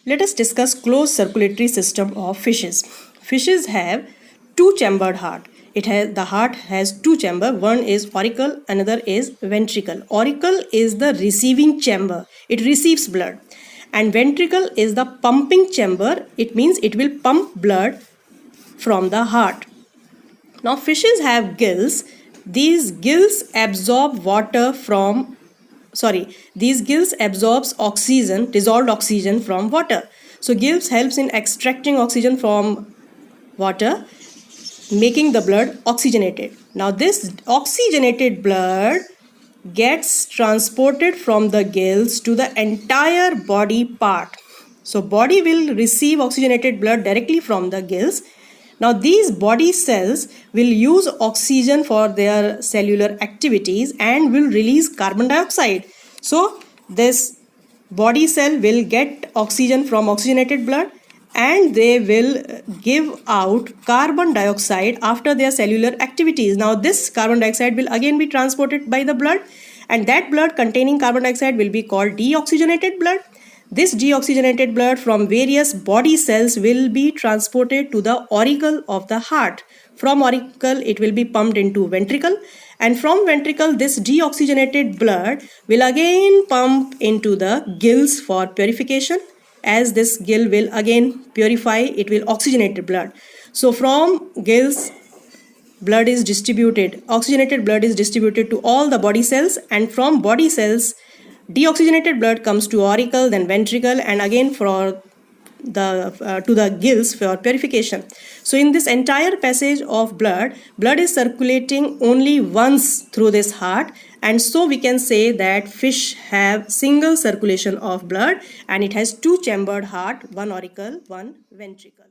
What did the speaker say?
Let us discuss closed circulatory system of fishes. Fishes have two-chambered heart. The heart has two chamber. One is auricle, another is ventricle. Auricle is the receiving chamber. It receives blood. And ventricle is the pumping chamber. It means it will pump blood from the heart. Now fishes have gills. These gills absorb oxygen, dissolved oxygen from water. So gills helps in extracting oxygen from water, making the blood oxygenated. Now this oxygenated blood gets transported from the gills to the entire body part. So body will receive oxygenated blood directly from the gills. Now these body cells will use oxygen for their cellular activities and will release carbon dioxide. So this body cell will get oxygen from oxygenated blood and they will give out carbon dioxide after their cellular activities. Now this carbon dioxide will again be transported by the blood, and that blood containing carbon dioxide will be called deoxygenated blood. This deoxygenated blood from various body cells will be transported to the auricle of the heart. From auricle it will be pumped into ventricle, and from ventricle this deoxygenated blood will again pump into the gills for purification. As this gill will again purify, it will oxygenate the blood. So from gills blood is distributed, oxygenated blood is distributed to all the body cells, and from body cells deoxygenated blood comes to auricle, then ventricle, and again to the gills for purification. So in this entire passage of blood is circulating only once through this heart, and so we can say that fish have single circulation of blood, and it has two chambered heart, one auricle, one ventricle.